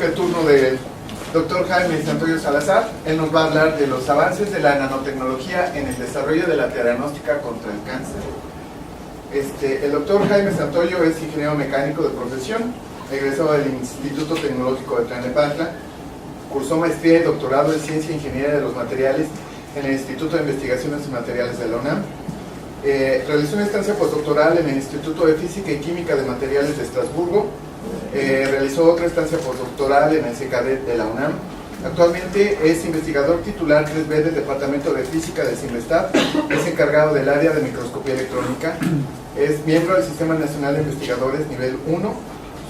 toca el turno del doctor Jaime Santoyo Salazar. Él nos va a hablar de los avances de la nanotecnología en el desarrollo de la diagnóstica contra el cáncer. El doctor Jaime Santoyo es ingeniero mecánico de profesión, egresado del Instituto Tecnológico de Tlalnepantla, cursó maestría y doctorado en Ciencia e Ingeniería de los Materiales en el Instituto de Investigaciones y Materiales de la UNAM. Realizó una estancia postdoctoral en el Instituto de Física y Química de Materiales de Estrasburgo. Realizó otra estancia postdoctoral en el CECADET de la UNAM. Actualmente es investigador titular 3B del Departamento de Física del CIMBESTAB. Es encargado del área de microscopía electrónica. Es miembro del Sistema Nacional de Investigadores nivel 1.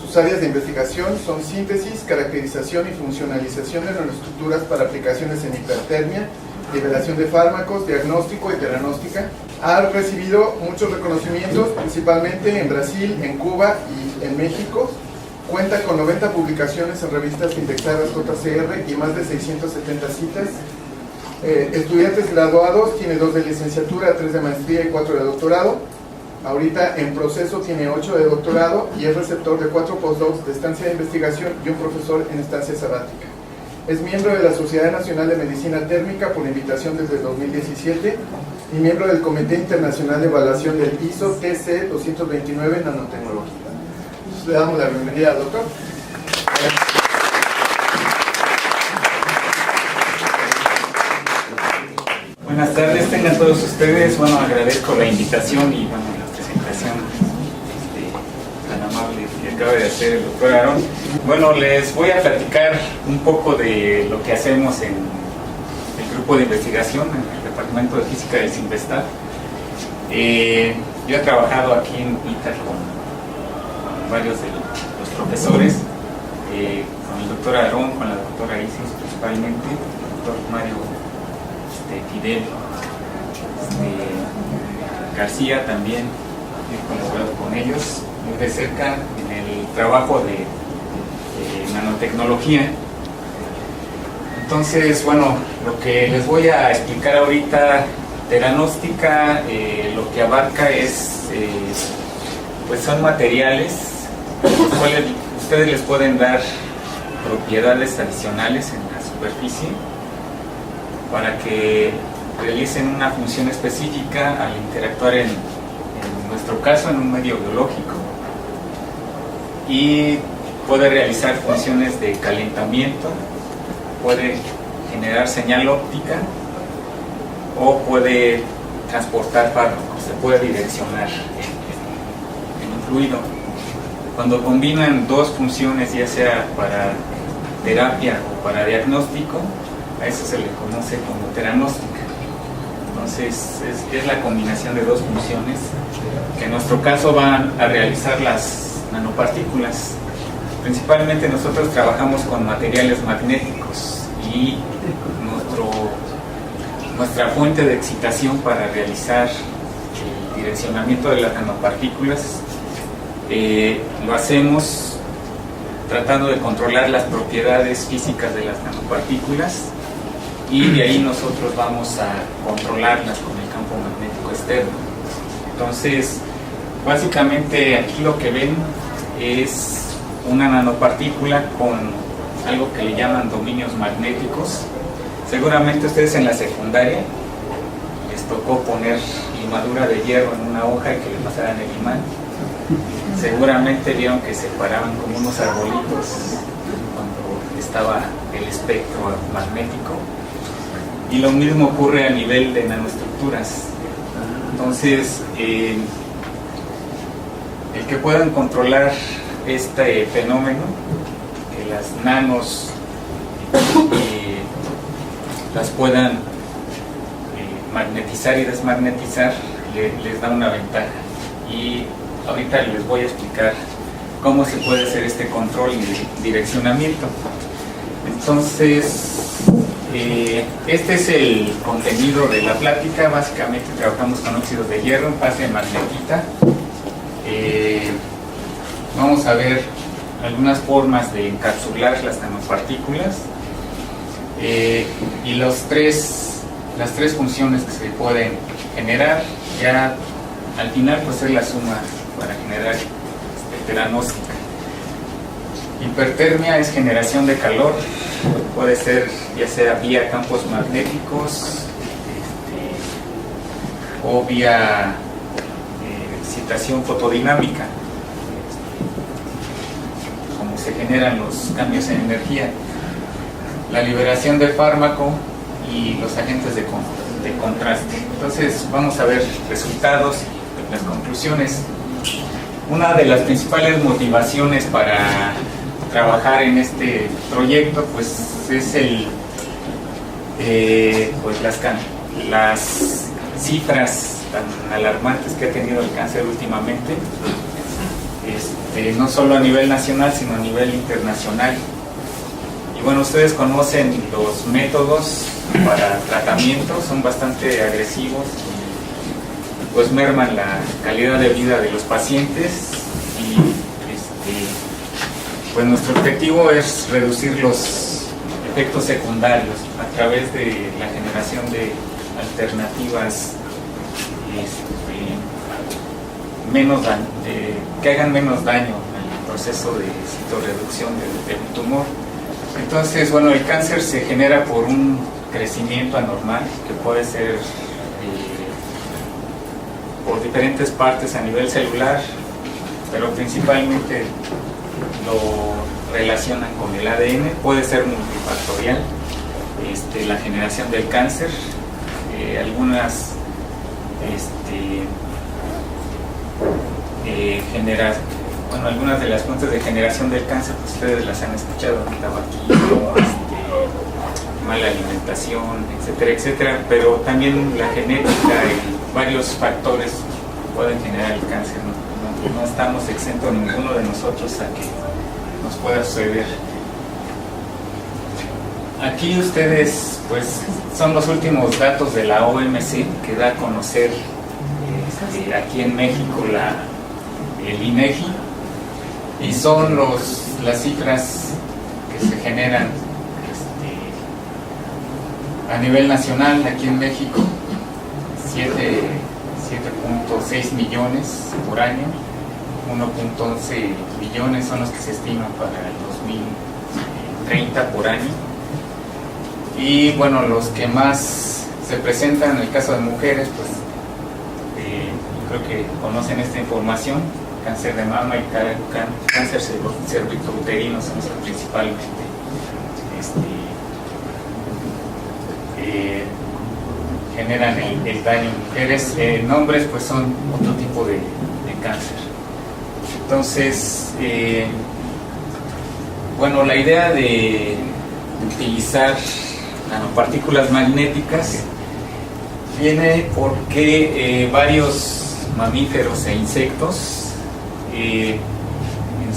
Sus áreas de investigación son síntesis, caracterización y funcionalización de nanoestructuras para aplicaciones en hipertermia, liberación de fármacos, diagnóstico y diagnóstica. Ha recibido muchos reconocimientos, principalmente en Brasil, en Cuba y en México. Cuenta con 90 publicaciones en revistas indexadas JCR y más de 670 citas. Estudiantes graduados, tiene 2 de licenciatura, 3 de maestría y 4 de doctorado. Ahorita en proceso tiene 8 de doctorado y es receptor de 4 postdocs de estancia de investigación y un profesor en estancia sabática. Es miembro de la Sociedad Nacional de Medicina Térmica por invitación desde 2017 y miembro del Comité Internacional de Evaluación del ISO TC 229 Nanotecnología. Le damos la bienvenida al doctor. Buenas tardes, tengan todos ustedes. Bueno, agradezco la invitación y bueno, la presentación tan amable que acaba de hacer el doctor Aarón. Bueno, les voy a platicar un poco de lo que hacemos en el grupo de investigación, en el Departamento de Física del CIMBESTAB. Yo he trabajado aquí en ITER con varios de los profesores, con el doctor Aarón, con la doctora Isis principalmente, el doctor Mario Fidel García también. He colaborado con ellos muy de cerca en el trabajo de nanotecnología. Entonces, bueno, lo que les voy a explicar ahorita, diagnóstica, lo que abarca es, pues son materiales los cuales ustedes les pueden dar propiedades adicionales en la superficie para que realicen una función específica al interactuar en nuestro caso en un medio biológico, y puede realizar funciones de calentamiento, puede generar señal óptica o puede transportar fármacos, se puede direccionar en un fluido. Cuando combinan dos funciones, ya sea para terapia o para diagnóstico, a eso se le conoce como diagnóstica. Entonces es la combinación de dos funciones que en nuestro caso van a realizar las nanopartículas. Principalmente nosotros trabajamos con materiales magnéticos y nuestra fuente de excitación para realizar el direccionamiento de las nanopartículas lo hacemos tratando de controlar las propiedades físicas de las nanopartículas, y de ahí nosotros vamos a controlarlas con el campo magnético externo. Entonces, básicamente aquí lo que ven es una nanopartícula con algo que le llaman dominios magnéticos. Seguramente ustedes en la secundaria les tocó poner limadura de hierro en una hoja y que le pasaran el imán. Seguramente vieron que se paraban como unos arbolitos cuando estaba el espectro magnético, y lo mismo ocurre a nivel de nanoestructuras. Entonces, el que puedan controlar este fenómeno, que las nanos las puedan magnetizar y desmagnetizar, les da una ventaja. Y ahorita les voy a explicar cómo se puede hacer este control y direccionamiento. Entonces, este es el contenido de la plática. Básicamente trabajamos con óxidos de hierro en fase de magnetita. Vamos a ver algunas formas de encapsular las nanopartículas y las tres funciones que se pueden generar. Ya al final pues es la suma para generar diagnóstica. Hipertermia es generación de calor, puede ser ya sea vía campos magnéticos o vía excitación fotodinámica, como se generan los cambios en energía. La liberación de fármaco y los agentes de contraste. Entonces vamos a ver resultados y las conclusiones. Una de las principales motivaciones para trabajar en este proyecto pues es pues las cifras tan alarmantes que ha tenido el cáncer últimamente, no solo a nivel nacional sino a nivel internacional. Y bueno, ustedes conocen los métodos para tratamiento, son bastante agresivos y pues merman la calidad de vida de los pacientes y pues nuestro objetivo es reducir los efectos secundarios a través de la generación de alternativas que hagan menos daño al proceso de citorreducción del tumor. Entonces, bueno, el cáncer se genera por un crecimiento anormal que puede ser por diferentes partes a nivel celular, pero principalmente lo relacionan con el ADN, puede ser multifactorial, la generación del cáncer, algunas de las fuentes de generación del cáncer, pues ustedes las han escuchado, el tabaquismo, mala alimentación, etcétera, etcétera, pero también la genética y varios factores pueden generar el cáncer. No estamos exentos ninguno de nosotros a que nos pueda suceder. Aquí ustedes, pues, son los últimos datos de la OMC que da a conocer aquí en México el INEGI, y son las cifras que se generan a nivel nacional aquí en México. 7.6 millones por año, 1.11 millones son los que se estiman para el 2030 por año. Y bueno, los que más se presentan en el caso de mujeres, pues creo que conocen esta información: cáncer de mama y cáncer cervicouterino son los que principalmente generan el daño en mujeres. En hombres pues son otro tipo de cáncer. Entonces, bueno, la idea de utilizar nanopartículas magnéticas viene porque varios mamíferos e insectos en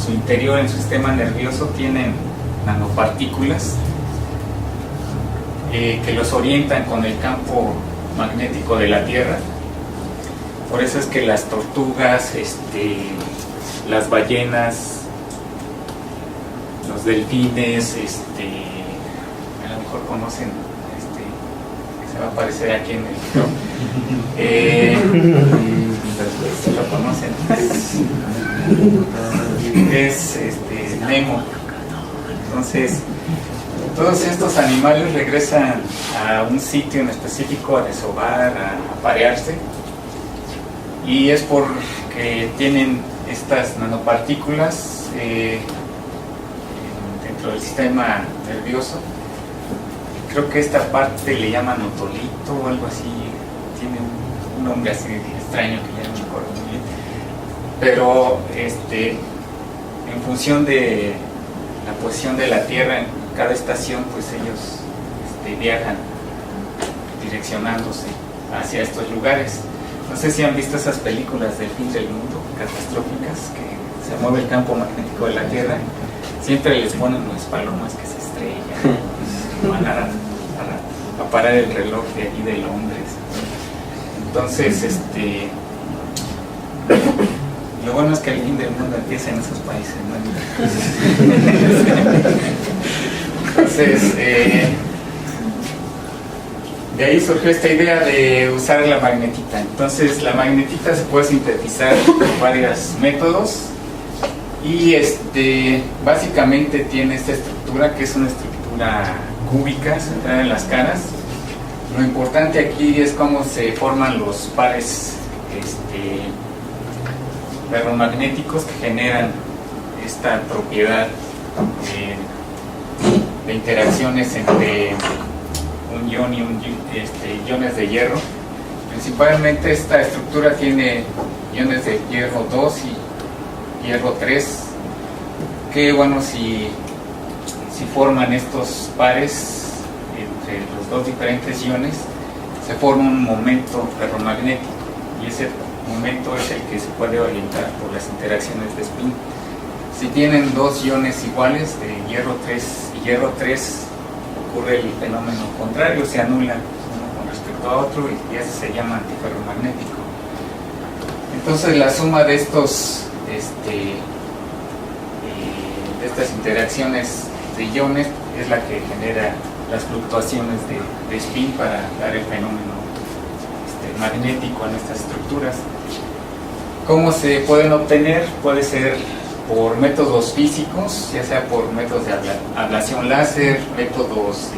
su interior, en su sistema nervioso, tienen nanopartículas que los orientan con el campo magnético de la Tierra. Por eso es que las tortugas, las ballenas, los delfines, a lo mejor conocen, que se va a aparecer aquí en el video, si lo conocen, es Nemo. Entonces, todos estos animales regresan a un sitio en específico a desovar, a aparearse, y es porque tienen estas nanopartículas dentro del sistema nervioso. Creo que esta parte le llaman otolito o algo así, tiene un nombre así extraño que ya no me acuerdo muy bien, pero en función de la posición de la Tierra en cada estación, pues ellos viajan direccionándose hacia estos lugares. No sé si han visto esas películas del fin del mundo, catastróficas, que se mueve el campo magnético de la Tierra. Siempre les ponen las palomas que se estrellan, van a parar el reloj de allí de Londres. Entonces, lo bueno es que el fin del mundo empieza en esos países, ¿no? Entonces, de ahí surgió esta idea de usar la magnetita. Entonces, la magnetita se puede sintetizar por varios métodos, Y básicamente tiene esta estructura, que es una estructura cúbica centrada en las caras. Lo importante aquí es cómo se forman los pares ferromagnéticos que generan esta propiedad de interacciones entre un ion y iones de hierro. Principalmente esta estructura tiene iones de hierro 2 y hierro 3, que bueno, si forman estos pares entre los dos diferentes iones, se forma un momento ferromagnético, y ese momento es el que se puede orientar por las interacciones de spin. Si tienen dos iones iguales de hierro 3 y hierro 3, ocurre el fenómeno contrario, se anulan uno con respecto a otro, y eso se llama antiferromagnético. Entonces la suma de estos de estas interacciones de iones es la que genera las fluctuaciones de spin para dar el fenómeno magnético en estas estructuras. ¿Cómo se pueden obtener? Puede ser por métodos físicos, ya sea por métodos de ablación láser, métodos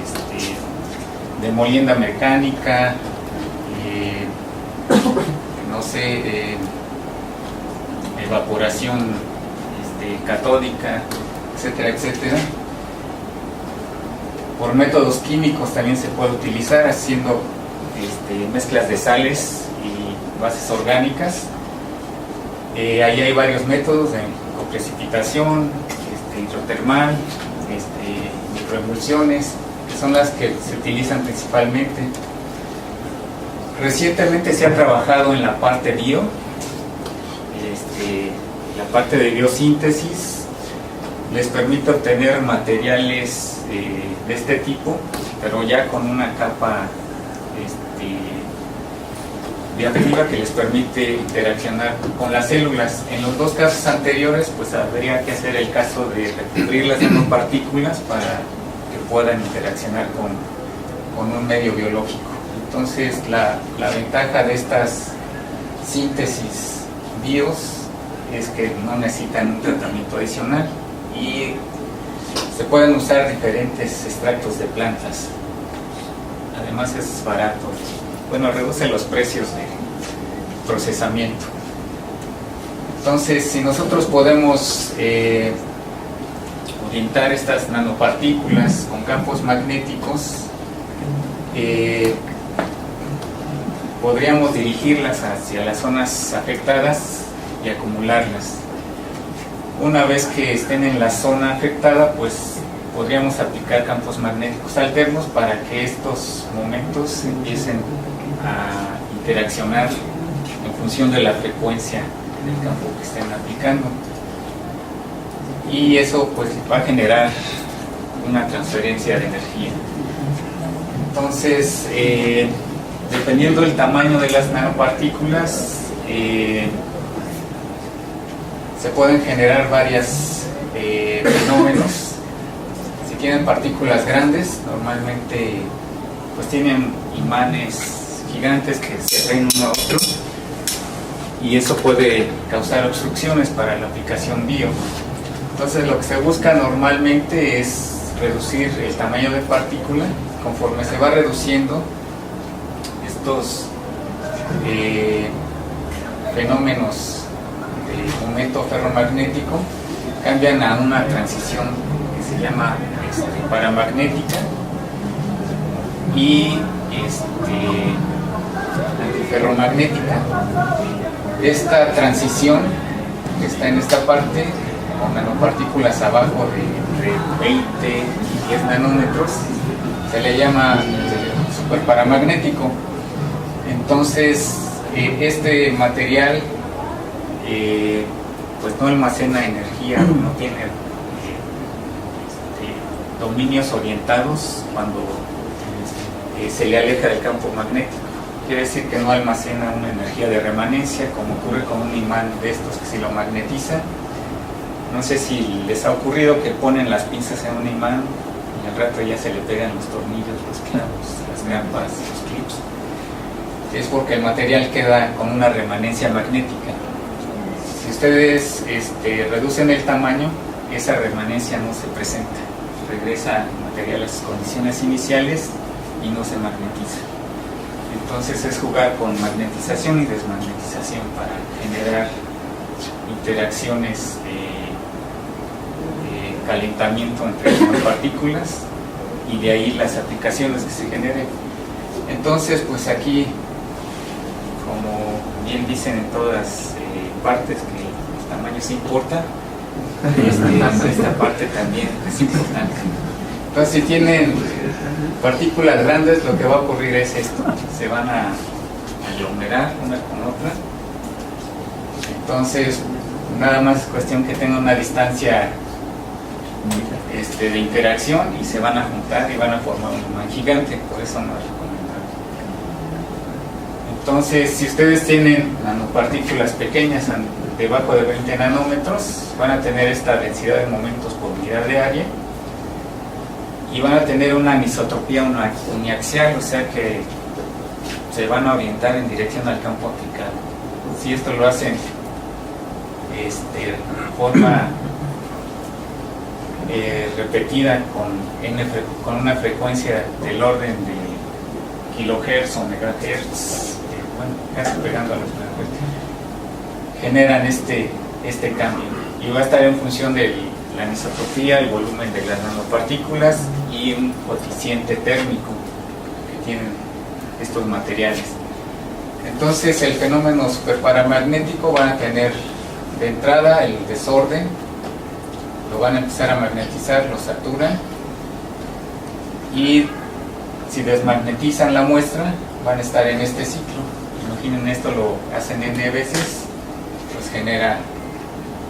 de molienda mecánica, evaporación catódica, etcétera, etcétera. Por métodos químicos también se puede utilizar, haciendo mezclas de sales y bases orgánicas. Ahí hay varios métodos de precipitación, hidrotermal, microemulsiones, que son las que se utilizan principalmente. Recientemente se ha trabajado en la parte bio, la parte de biosíntesis les permite obtener materiales de este tipo, pero ya con una capa bioactiva que les permite interaccionar con las células. En los dos casos anteriores, pues habría que hacer el caso de recubrir las nanopartículas para que puedan interaccionar con un medio biológico. Entonces la ventaja de estas síntesis bios es que no necesitan un tratamiento adicional y se pueden usar diferentes extractos de plantas. Además es barato. Bueno, reduce los precios de procesamiento. Entonces, si nosotros podemos orientar estas nanopartículas con campos magnéticos, podríamos dirigirlas hacia las zonas afectadas y acumularlas. Una vez que estén en la zona afectada, pues podríamos aplicar campos magnéticos alternos para que estos momentos empiecen a interaccionar en función de la frecuencia del campo que estén aplicando, y eso pues va a generar una transferencia de energía. Entonces, dependiendo del tamaño de las nanopartículas, se pueden generar varios fenómenos. Si tienen partículas grandes, normalmente pues tienen imanes gigantes que se atraen uno a otro, y eso puede causar obstrucciones para la aplicación bio. Entonces lo que se busca normalmente es reducir el tamaño de partícula. Conforme se va reduciendo, estos fenómenos de momento ferromagnético cambian a una transición que se llama paramagnética y antiferromagnética. Esta transición que está en esta parte, con nanopartículas abajo de 20 y 10 nanómetros, se le llama superparamagnético. Entonces, este material pues no almacena energía, no tiene dominios orientados cuando se le aleja del campo magnético. Quiere decir que no almacena una energía de remanencia, como ocurre con un imán de estos que si lo magnetiza. No sé si les ha ocurrido que ponen las pinzas en un imán y al rato ya se le pegan los tornillos, los clavos, las grampas, los clips. Es porque el material queda con una remanencia magnética. Si ustedes reducen el tamaño, esa remanencia no se presenta, regresa el material a sus condiciones iniciales y no se magnetiza. Entonces es jugar con magnetización y desmagnetización para generar interacciones de calentamiento entre las partículas y de ahí las aplicaciones que se generen. Entonces, pues aquí, como bien dicen en todas partes que los tamaños importan, esta parte también es importante. Entonces, si tienen partículas grandes, lo que va a ocurrir es esto: se van a aglomerar una con otra. Entonces, nada más es cuestión que tengan una distancia de interacción y se van a juntar y van a formar un imán gigante. Por eso no es recomendable. Entonces, si ustedes tienen nanopartículas pequeñas debajo de 20 nanómetros, van a tener esta densidad de momentos por unidad de área y van a tener una anisotropía uniaxial, o sea que se van a orientar en dirección al campo aplicado. Si esto lo hacen de forma repetida con una frecuencia del orden de kilohertz o megahertz, bueno, casi pegando a los megahertz, generan este cambio y va a estar en función de la anisotropía, el volumen de las nanopartículas y un coeficiente térmico que tienen estos materiales. Entonces, el fenómeno superparamagnético va a tener de entrada el desorden, lo van a empezar a magnetizar, lo saturan y si desmagnetizan la muestra van a estar en este ciclo. Imaginen, esto lo hacen n veces, pues genera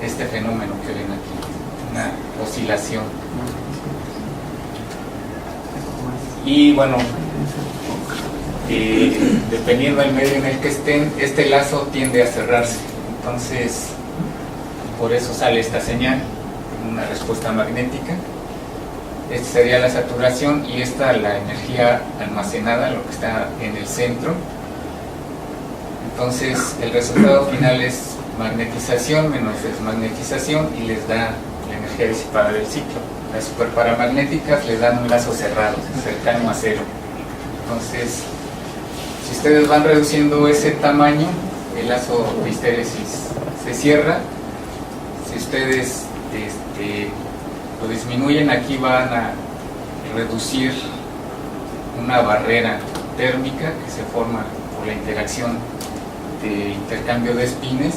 este fenómeno que ven aquí, una oscilación. Y bueno, dependiendo del medio en el que estén, este lazo tiende a cerrarse, entonces por eso sale esta señal, una respuesta magnética. Esta sería la saturación y esta la energía almacenada, lo que está en el centro. Entonces el resultado final es magnetización menos desmagnetización y les da la energía disipada del ciclo. Las superparamagnéticas les dan un lazo cerrado, cercano a cero. Entonces, si ustedes van reduciendo ese tamaño, el lazo de histéresis se cierra. Si ustedes lo disminuyen, aquí van a reducir una barrera térmica que se forma por la interacción de intercambio de espines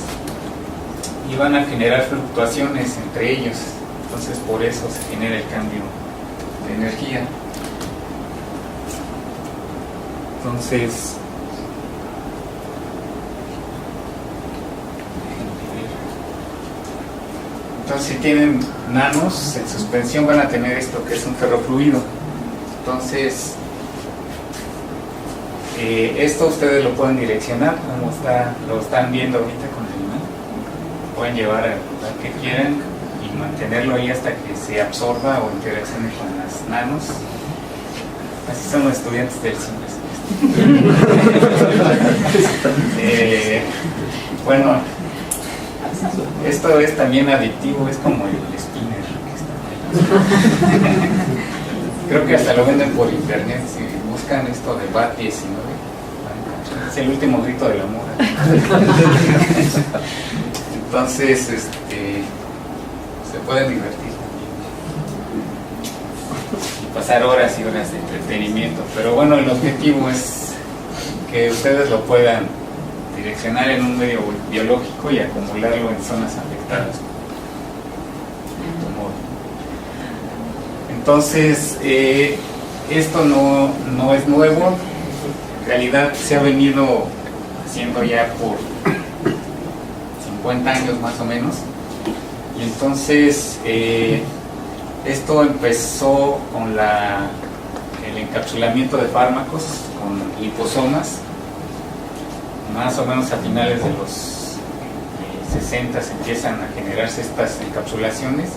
y van a generar fluctuaciones entre ellos. Entonces, por eso se genera el cambio de energía. Entonces, si tienen nanos en suspensión, van a tener esto que es un ferrofluido. Entonces, esto ustedes lo pueden direccionar como lo están viendo ahorita con el imán. Pueden llevar al lugar que quieran y mantenerlo ahí hasta que se absorba o interaccione con las nanos. Así son los estudiantes del semestre. Bueno, esto es también adictivo, es como el spinner que está ahí. Creo que hasta lo venden por internet. Si buscan esto de BAT 19, es el último grito del amor. Entonces, se pueden divertir y pasar horas y horas de entretenimiento. Pero bueno, el objetivo es que ustedes lo puedan direccionar en un medio biológico y acumularlo en zonas afectadas. Entonces, esto no es nuevo, en realidad se ha venido haciendo ya por 50 años más o menos. Y entonces, esto empezó con el encapsulamiento de fármacos con liposomas. Más o menos a finales de los 60 empiezan a generarse estas encapsulaciones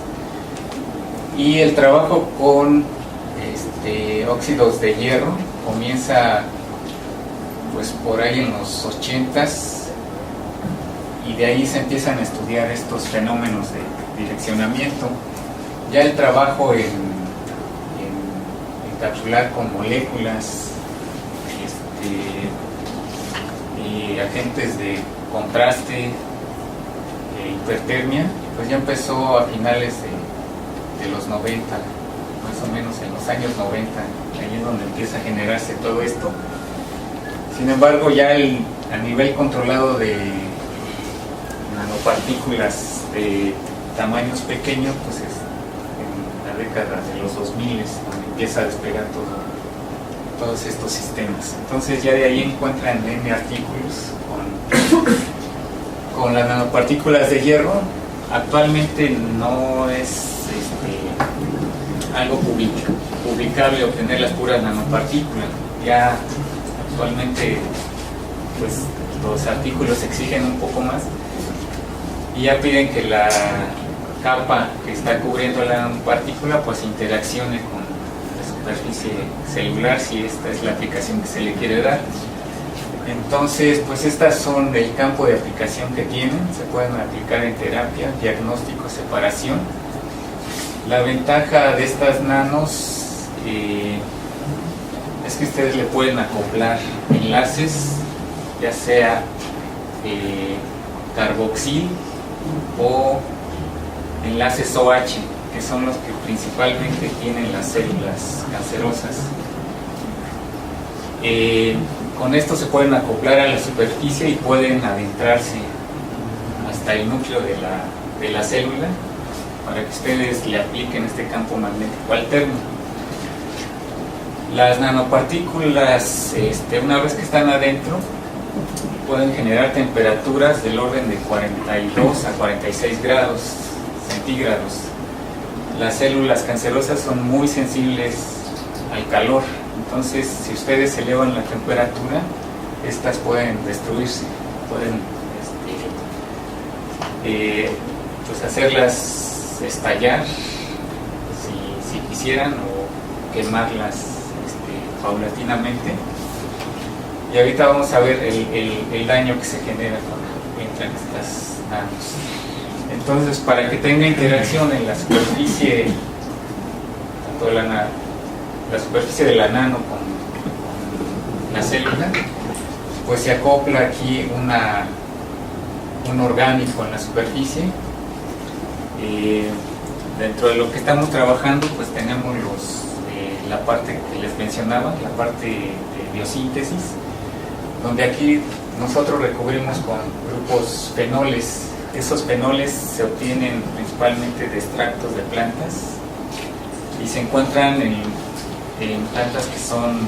y el trabajo con óxidos de hierro comienza pues por ahí en los 80s y de ahí se empiezan a estudiar estos fenómenos de direccionamiento. Ya el trabajo en encapsular con moléculas y agentes de contraste, hipertermia, pues ya empezó a finales de los 90, más o menos en los años 90, ahí es donde empieza a generarse todo esto. Sin embargo, ya a nivel controlado de nanopartículas de tamaños pequeños, pues es en la década de los 2000 donde empieza a despegar todos estos sistemas. Entonces ya de ahí encuentran N artículos con las nanopartículas de hierro. Actualmente no es algo publicable obtener las puras nanopartículas. Ya actualmente pues los artículos exigen un poco más y ya piden que la capa que está cubriendo la nanopartícula pues interaccione con la superficie celular, si esta es la aplicación que se le quiere dar. Entonces, pues estas son el campo de aplicación que tienen, se pueden aplicar en terapia, diagnóstico, separación. La ventaja de estas nanos es que ustedes le pueden acoplar enlaces, ya sea carboxil o enlaces OH, que son los que principalmente tienen las células cancerosas. Con esto se pueden acoplar a la superficie y pueden adentrarse hasta el núcleo de la célula para que ustedes le apliquen este campo magnético alterno. Las nanopartículas, una vez que están adentro, pueden generar temperaturas del orden de 42 a 46 grados centígrados. Las células cancerosas son muy sensibles al calor. Entonces, si ustedes elevan la temperatura, estas pueden destruirse, pueden pues hacerlas estallar si quisieran, o quemarlas paulatinamente. Y ahorita vamos a ver el daño que se genera cuando entran estas nanos. Entonces, para que tenga interacción en la superficie, tanto la superficie de la nano con la célula, pues se acopla aquí un orgánico en la superficie. Dentro de lo que estamos trabajando, pues tenemos la parte que les mencionaba, la parte de biosíntesis, donde aquí nosotros recubrimos con grupos fenoles. Esos fenoles se obtienen principalmente de extractos de plantas y se encuentran en plantas que son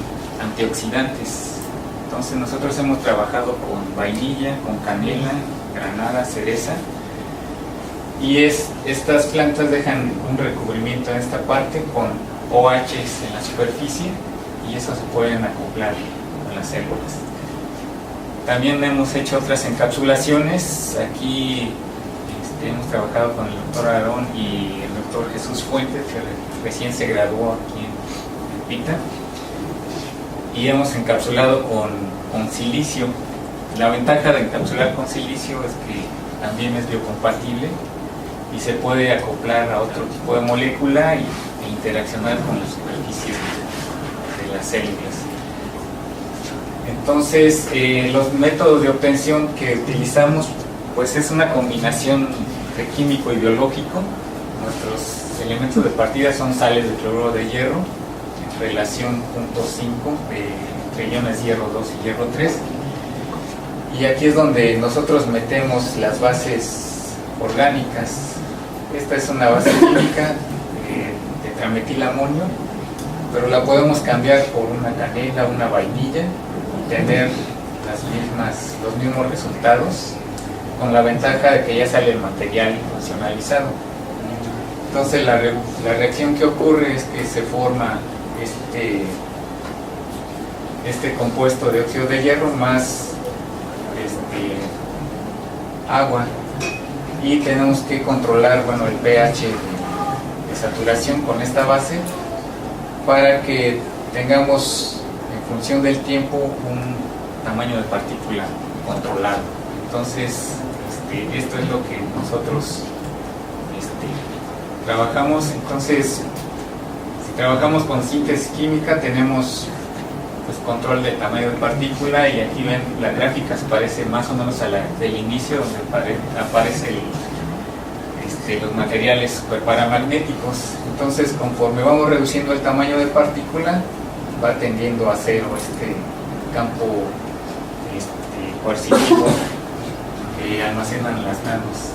antioxidantes. Entonces nosotros hemos trabajado con vainilla, con canela, granada, cereza, y estas plantas dejan un recubrimiento en esta parte con OHs en la superficie, y eso se pueden acoplar a las células. También hemos hecho otras encapsulaciones. Aquí hemos trabajado con el doctor Aarón y el doctor Jesús Fuentes, que recién se graduó aquí en PITA, y hemos encapsulado con silicio. La ventaja de encapsular con silicio es que también es biocompatible y se puede acoplar a otro tipo de molécula e interaccionar con la superficie de las células. Entonces, los métodos de obtención que utilizamos, pues es una combinación de químico y biológico. Nuestros elementos de partida son sales de cloruro de hierro, en relación 0.5 entre iones hierro 2 y hierro 3. Y aquí es donde nosotros metemos las bases orgánicas. Esta es una base química de tetrametilamonio, pero la podemos cambiar por una canela, una vainilla, y tener los mismos resultados, con la ventaja de que ya sale el material funcionalizado. Entonces la reacción que ocurre es que se forma este compuesto de óxido de hierro más agua, y tenemos que controlar el pH de saturación con esta base para que tengamos, en función del tiempo, un tamaño de partícula controlado. Entonces esto es lo que nosotros trabajamos. Entonces, si trabajamos con síntesis química, tenemos pues control del tamaño de partícula, y aquí ven la gráfica, se parece más o menos a la del inicio, donde aparece los materiales superparamagnéticos. Entonces, conforme vamos reduciendo el tamaño de partícula, va tendiendo a cero este campo coercitivo que almacenan las nanos.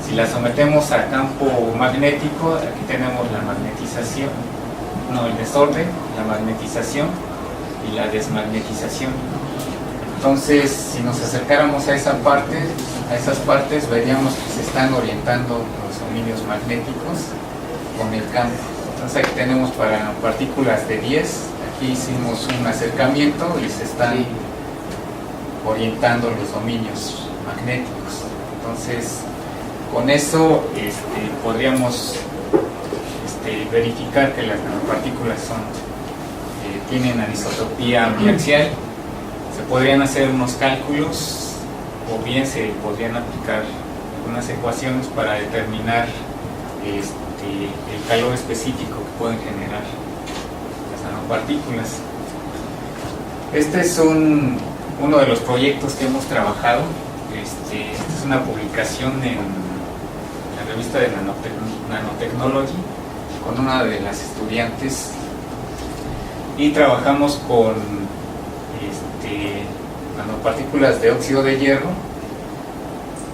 Si las sometemos a campo magnético, aquí tenemos la magnetización, el desorden, la magnetización y la desmagnetización. Entonces, si nos acercáramos a esas partes, veríamos que se están orientando los dominios magnéticos con el campo. Entonces, aquí tenemos para partículas de 10, aquí hicimos un acercamiento y se están orientando los dominios magnéticos. Entonces, con eso podríamos verificar que las nanopartículas tienen anisotropía biaxial. Se podrían hacer unos cálculos, o bien se podrían aplicar algunas ecuaciones para determinar el calor específico que pueden generar las nanopartículas. Este es uno de los proyectos que hemos trabajado. Esta es una publicación en la revista de Nanotechnology con una de las estudiantes, y trabajamos con nanopartículas de óxido de hierro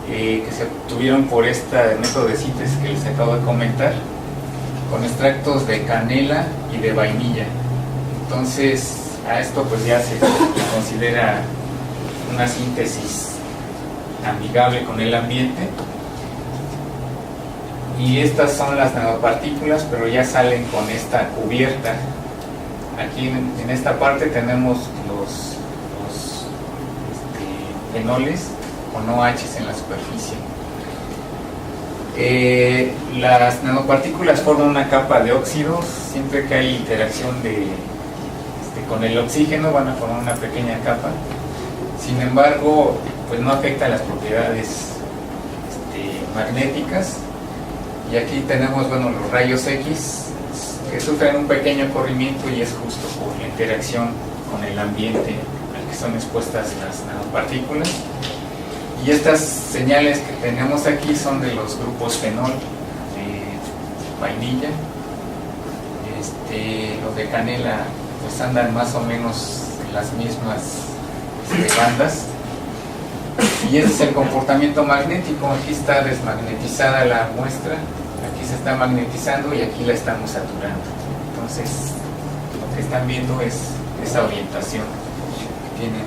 que se obtuvieron por este método de síntesis que les acabo de comentar, con extractos de canela y de vainilla. Entonces, a esto pues ya se considera una síntesis amigable con el ambiente, y estas son las nanopartículas, pero ya salen con esta cubierta. Aquí en esta parte tenemos los fenoles con OHs en la superficie. Las nanopartículas forman una capa de óxidos. Siempre que hay interacción con el oxígeno, van a formar una pequeña capa. Sin embargo, pues no afecta las propiedades magnéticas. Y aquí tenemos los rayos X, que sufren un pequeño corrimiento, y es justo por la interacción con el ambiente al que son expuestas las nanopartículas. Y estas señales que tenemos aquí son de los grupos fenol, de vainilla. Los de canela pues andan más o menos en las mismas bandas. Y ese es el comportamiento magnético. Aquí está desmagnetizada la muestra, aquí se está magnetizando y aquí la estamos saturando. Entonces, lo que están viendo es esa orientación que tienen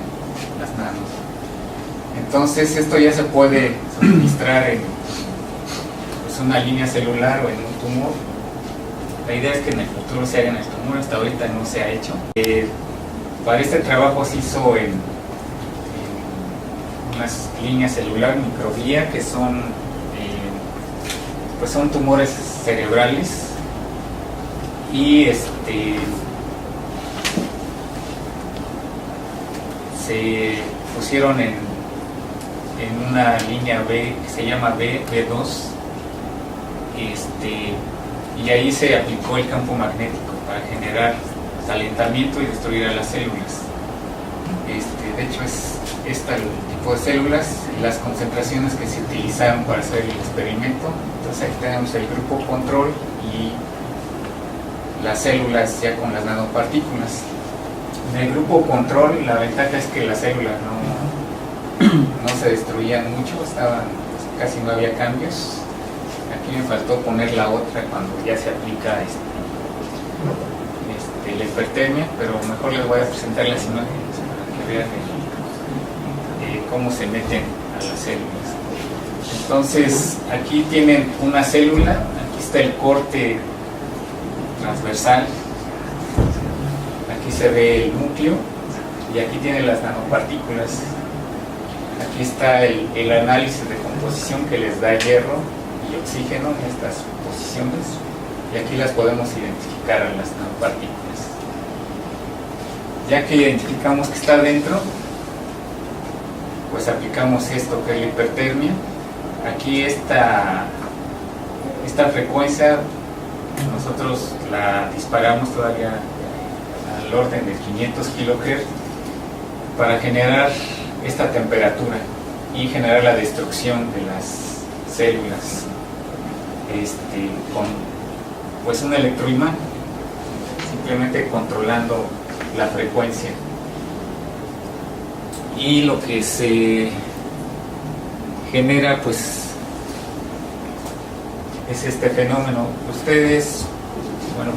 las nanos. Entonces, esto ya se puede suministrar en una línea celular o en un tumor. La idea es que en el futuro se haga en el tumor, hasta ahorita no se ha hecho. Para este trabajo se hizo en unas líneas celular microglía, que son son tumores cerebrales, y se pusieron en una línea B que se llama B2, y ahí se aplicó el campo magnético para generar calentamiento y destruir a las células. De hecho, es este el tipo de células y las concentraciones que se utilizaron para hacer el experimento. Entonces aquí tenemos el grupo control y las células ya con las nanopartículas. En el grupo control, la ventaja es que las células no se destruían mucho, casi no había cambios. Aquí me faltó poner la otra cuando ya se aplica la hipertermia, pero mejor les voy a presentar las imágenes para que vean cómo se meten a las células. Entonces, aquí tienen una célula, aquí está el corte transversal, aquí se ve el núcleo y aquí tienen las nanopartículas. Aquí está el análisis de composición que les da hierro y oxígeno en estas posiciones, y aquí las podemos identificar a las nanopartículas. Ya que identificamos que está dentro, pues aplicamos esto que es la hipertermia, aquí esta frecuencia nosotros la disparamos todavía al orden de 500 kHz para generar esta temperatura y generar la destrucción de las células con pues un electroimán, simplemente controlando la frecuencia. Y lo que se genera pues es este fenómeno. Ustedes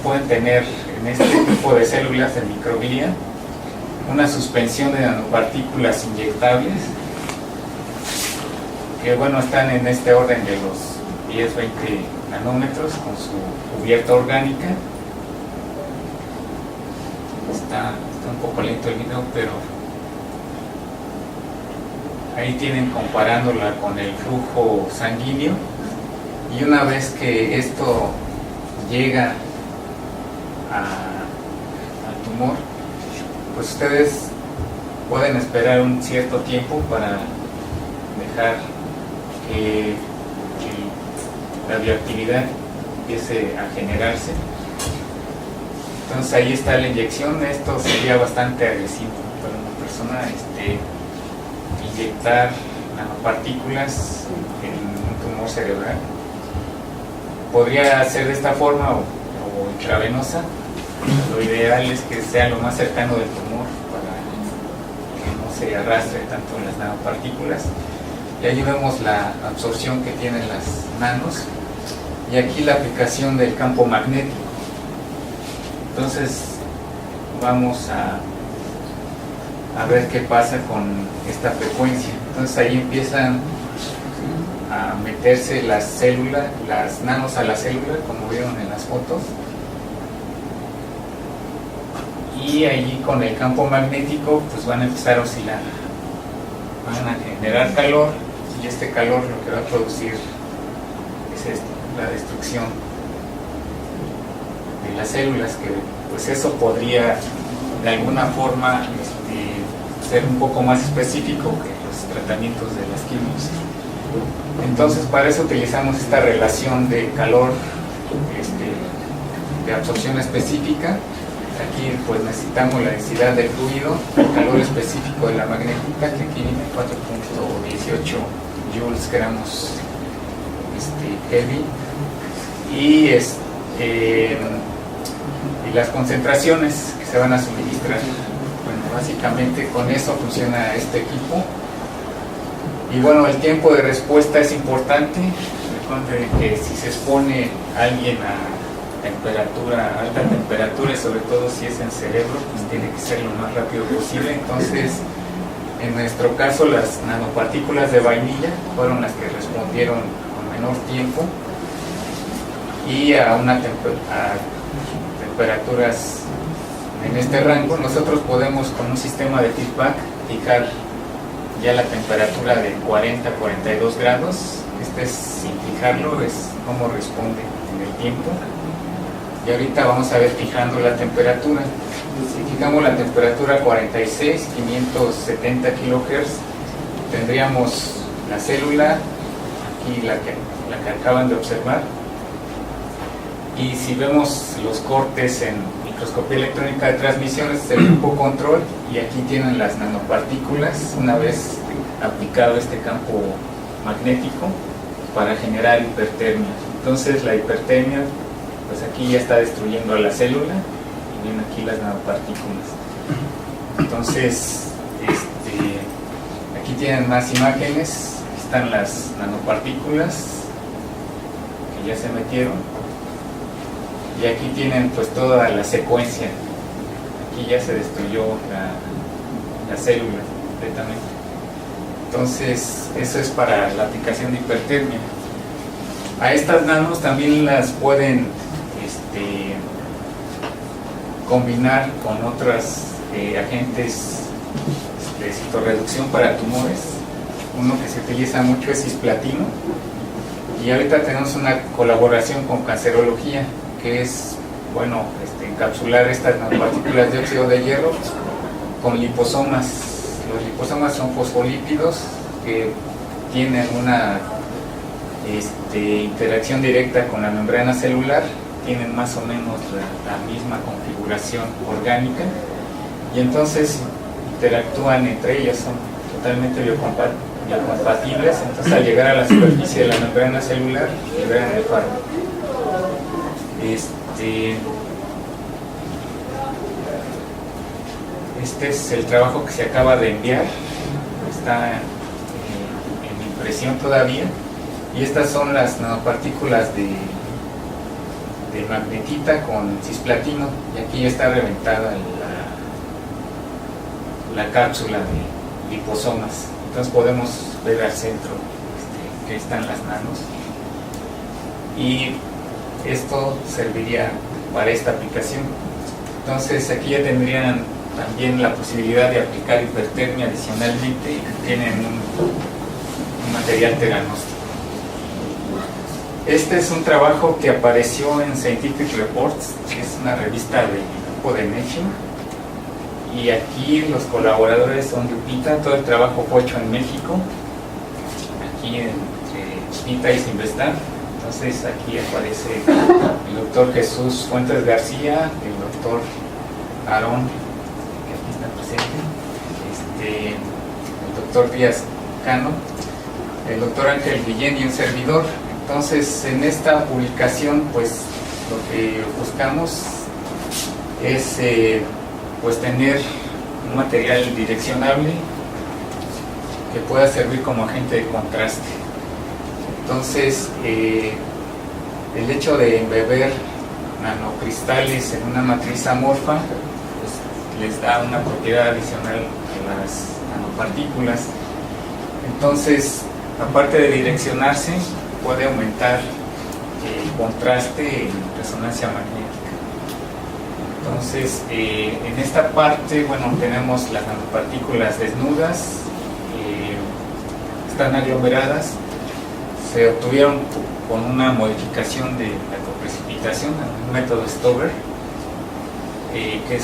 pueden tener en este tipo de células de microglia una suspensión de nanopartículas inyectables que están en este orden de los 10-20 nanómetros con su cubierta orgánica. Está un poco lento el video, pero ahí tienen comparándola con el flujo sanguíneo, y una vez que esto llega al tumor, pues ustedes pueden esperar un cierto tiempo para dejar que la bioactividad empiece a generarse. Entonces ahí está la inyección. Esto sería bastante agresivo para una persona, inyectar nanopartículas en un tumor cerebral. Podría ser de esta forma o intravenosa. Lo ideal es que sea lo más cercano del tumor para que no se arrastre tanto las nanopartículas. Y ahí vemos la absorción que tienen las nanos, y aquí la aplicación del campo magnético. Entonces vamos a ver qué pasa con esta frecuencia. Entonces ahí empiezan a meterse las nanos a la célula, como vieron en las fotos, y allí con el campo magnético pues van a empezar a oscilar, van a generar calor, y este calor lo que va a producir es la destrucción de las células, que pues eso podría de alguna forma ser un poco más específico que los tratamientos de las quimios. Entonces para eso utilizamos esta relación de calor, de absorción específica. Aquí pues necesitamos la densidad del fluido, el calor específico de la magnética, que aquí viene 4.18 joules gramos heavy, y las concentraciones que se van a suministrar. Básicamente con eso funciona este equipo. Y el tiempo de respuesta es importante. Recuerden que si se expone a alguien a alta temperatura, y sobre todo si es en cerebro, pues tiene que ser lo más rápido posible. Entonces, en nuestro caso, las nanopartículas de vainilla fueron las que respondieron con menor tiempo y a temperaturas en este rango. Nosotros podemos, con un sistema de feedback, fijar ya la temperatura de 40 a 42 grados. Sin fijarlo, es cómo responde en el tiempo. Y ahorita vamos a ver fijando la temperatura. Si fijamos la temperatura 46, 570 kHz, tendríamos la célula, aquí la que acaban de observar. Y si vemos los cortes en microscopía electrónica de transmisión, es el grupo control, y aquí tienen las nanopartículas una vez aplicado este campo magnético para generar hipertermia. Entonces la hipertermia, pues aquí ya está destruyendo a la célula, y vienen aquí las nanopartículas. Entonces aquí tienen más imágenes. Aquí están las nanopartículas que ya se metieron, y aquí tienen pues toda la secuencia. Aquí ya se destruyó la célula completamente. Entonces eso es para la aplicación de hipertermia. A estas nanos también las pueden combinar con otros agentes de citorreducción para tumores. Uno que se utiliza mucho es cisplatino, y ahorita tenemos una colaboración con cancerología, que es encapsular estas nanopartículas de óxido de hierro con liposomas. Los liposomas son fosfolípidos que tienen interacción directa con la membrana celular, tienen más o menos la misma configuración orgánica y entonces interactúan entre ellas, son totalmente biocompatibles, entonces al llegar a la superficie de la membrana celular liberan el fármaco. Este es el trabajo que se acaba de enviar, está en impresión todavía, y estas son las nanopartículas de magnetita con cisplatino, y aquí ya está reventada la cápsula de liposomas. Entonces podemos ver al centro que están las nanos, y esto serviría para esta aplicación. Entonces aquí ya tendrían también la posibilidad de aplicar hipertermia adicionalmente y tienen un material teranóstico. Este es un trabajo que apareció en Scientific Reports, que es una revista del grupo de Nature, y aquí los colaboradores son Lupita. Todo el trabajo fue hecho en México, aquí entre Lupita y Sinvestar. Entonces aquí aparece el doctor Jesús Fuentes García, el doctor Aarón, que aquí está presente, el doctor Díaz Cano, el doctor Ángel Guillén y un servidor. Entonces en esta publicación pues lo que buscamos es pues tener un material direccionable que pueda servir como agente de contraste. Entonces el hecho de embeber nanocristales en una matriz amorfa pues les da una propiedad adicional a las nanopartículas. Entonces, aparte de direccionarse, puede aumentar el contraste en resonancia magnética. Entonces, en esta parte, bueno, tenemos las nanopartículas desnudas, están aglomeradas, se obtuvieron con una modificación de la coprecipitación, un método Stover, que es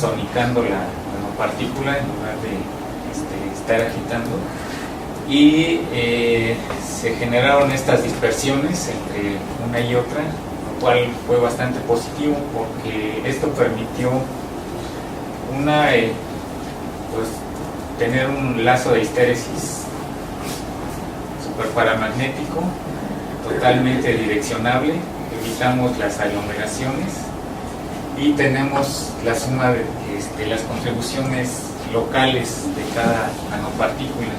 sonicando la nanopartícula en lugar de estar agitando, y se generaron estas dispersiones entre una y otra, lo cual fue bastante positivo porque esto permitió pues tener un lazo de histéresis superparamagnético totalmente direccionable, evitamos las aglomeraciones y tenemos la suma de las contribuciones locales de cada nanopartícula,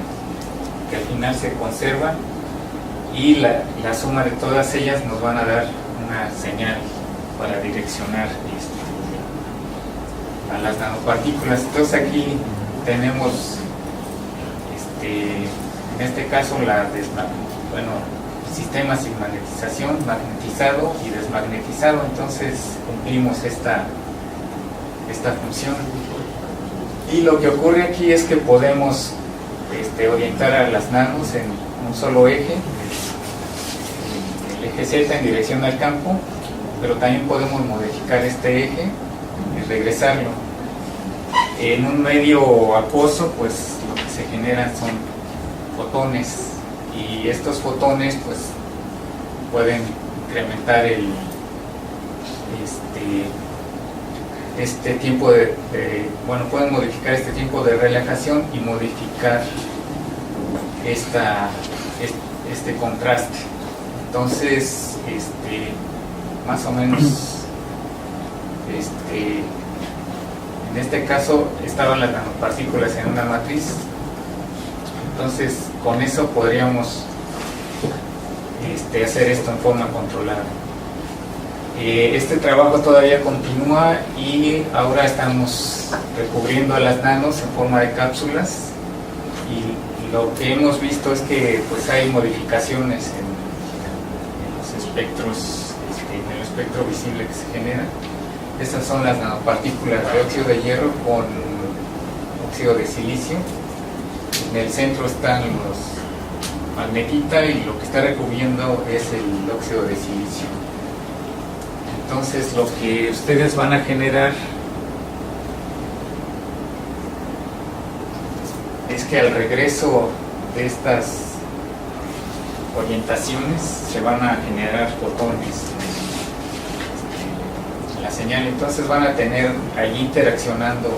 que al final se conserva, y la suma de todas ellas nos van a dar una señal para direccionar a las nanopartículas. Entonces aquí tenemos en este caso sistemas sin magnetización, magnetizado y desmagnetizado. Entonces cumplimos esta función, y lo que ocurre aquí es que podemos orientar a las nanos en un solo eje, el eje Z en dirección al campo, pero también podemos modificar este eje y regresarlo. En un medio acuoso, pues lo que se generan son fotones, y estos fotones pues pueden incrementar este tiempo pueden modificar este tiempo de relajación y modificar este contraste. Entonces más o menos en este caso estaban las nanopartículas en una matriz. Entonces con eso podríamos hacer esto en forma controlada. Este trabajo todavía continúa y ahora estamos recubriendo a las nanos en forma de cápsulas, y lo que hemos visto es que pues hay modificaciones en los espectros, en el espectro visible que se genera. Estas son las nanopartículas de óxido de hierro con óxido de silicio. En el centro están los magnetita, y lo que está recubriendo es el óxido de silicio. Entonces lo que ustedes van a generar es que al regreso de estas orientaciones se van a generar fotones en la señal. Entonces van a tener allí interaccionando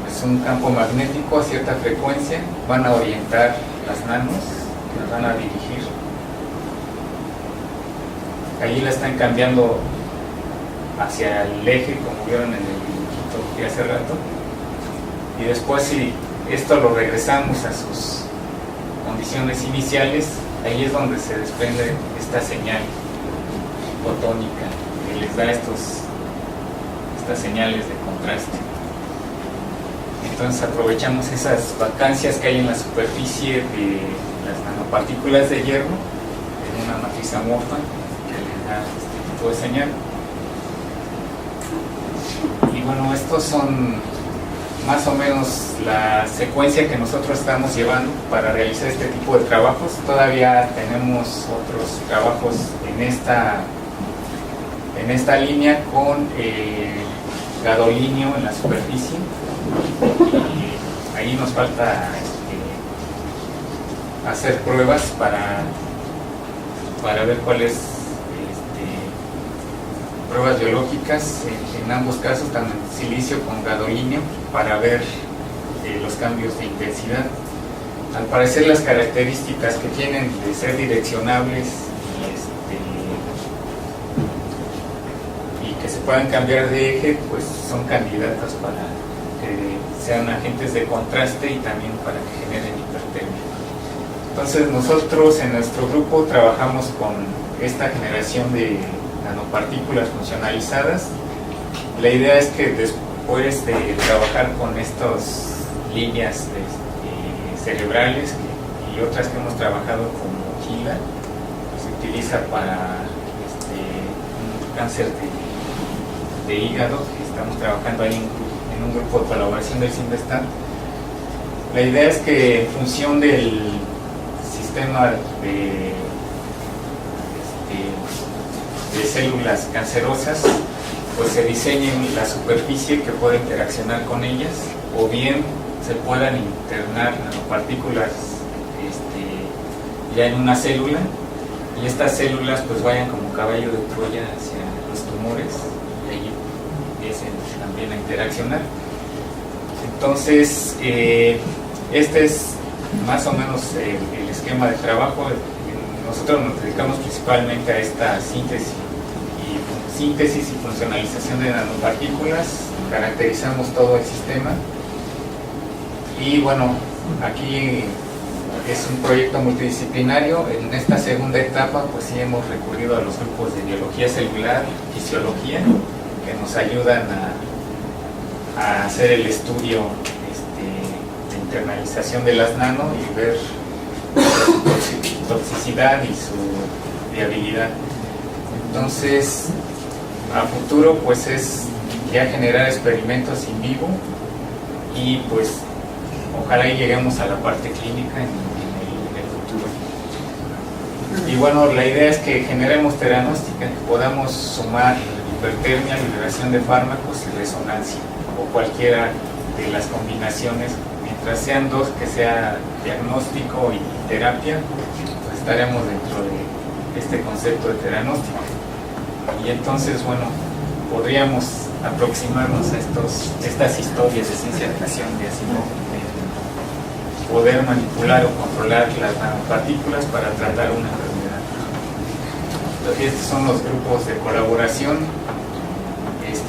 pues, un campo magnético a cierta frecuencia, van a orientar las nanos, las van a dirigir. Allí la están cambiando hacia el eje, como vieron en el dibujito de hace rato, y después si esto lo regresamos a sus condiciones iniciales, ahí es donde se desprende esta señal fotónica que les da estas señales de contraste. Entonces aprovechamos esas vacancias que hay en la superficie de las nanopartículas de hierro en una matriz amorfa que les da este tipo de señal. Y bueno, estos son más o menos la secuencia que nosotros estamos llevando para realizar este tipo de trabajos. Todavía tenemos otros trabajos en esta línea con gadolinio en la superficie. Y ahí nos falta hacer pruebas para ver cuáles pruebas biológicas en ambos casos, tanto en silicio con gadolinio, para ver los cambios de intensidad. Al parecer las características que tienen de ser direccionables y que se puedan cambiar de eje, pues son candidatas para que sean agentes de contraste y también para que generen hipertermia. Entonces nosotros en nuestro grupo trabajamos con esta generación de nanopartículas funcionalizadas. La idea es que después de trabajar con estas líneas cerebrales y otras que hemos trabajado como GILA, se utiliza para un cáncer de hígado, que estamos trabajando ahí en un grupo de colaboración del CIMBESTAT. La idea es que en función del sistema de células cancerosas, pues se diseñe la superficie que pueda interaccionar con ellas, o bien se puedan internar nanopartículas ya en una célula, y estas células pues vayan como caballo de Troya hacia los tumores y ahí empiecen también a interaccionar. Entonces este es más o menos el esquema de trabajo. Nosotros nos dedicamos principalmente a esta síntesis y funcionalización de nanopartículas, caracterizamos todo el sistema y bueno, aquí es un proyecto multidisciplinario. En esta segunda etapa pues sí hemos recurrido a los grupos de biología celular, fisiología, que nos ayudan a hacer el estudio de internalización de las nano y ver su toxicidad y su viabilidad. Entonces a futuro pues es ya generar experimentos in vivo y pues ojalá y lleguemos a la parte clínica en el futuro. Y bueno, la idea es que generemos teranóstica, que podamos sumar hipertermia, liberación de fármacos y resonancia, o cualquiera de las combinaciones. Mientras sean dos, que sea diagnóstico y terapia, pues estaremos dentro de este concepto de teranóstica. Y entonces, bueno, podríamos aproximarnos a estas historias de ciencia ficción de Asimov, poder manipular o controlar las nanopartículas para tratar una enfermedad. Entonces, estos son los grupos de colaboración.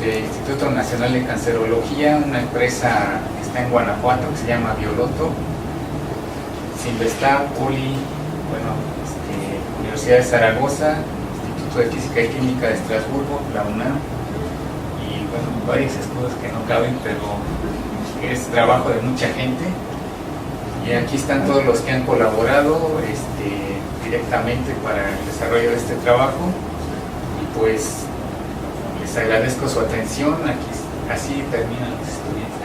Instituto Nacional de Cancerología, una empresa que está en Guanajuato que se llama Bioloto, CIMBESTAT, Poli, Universidad de Zaragoza, Instituto de Física y Química de Estrasburgo, la UNAM, y bueno, varios estudios que no caben, pero es trabajo de mucha gente. Y aquí están todos los que han colaborado directamente para el desarrollo de este trabajo, y pues les agradezco su atención. Aquí así terminan los estudiantes,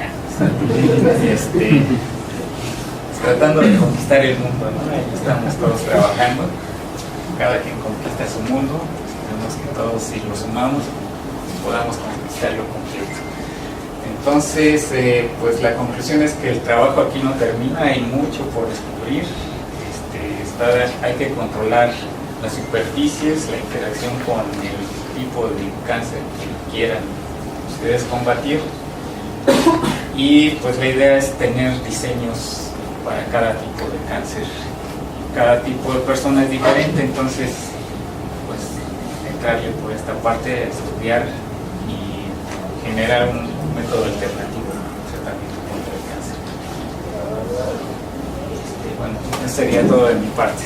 tratando de conquistar el mundo, ¿no? Ahí estamos todos trabajando, cada quien conquista su mundo. Esperemos que todos, si lo sumamos, podamos conquistarlo completo. Entonces, pues la conclusión es que el trabajo aquí no termina, hay mucho por descubrir. entrada hay que controlar las superficies, la interacción con el tipo de cáncer que quieran ustedes combatir, y pues la idea es tener diseños para cada tipo de cáncer. Cada tipo de persona es diferente, entonces pues entrarle por esta parte, estudiar y generar un método alternativo de tratamiento contra el cáncer. Bueno, eso sería todo de mi parte.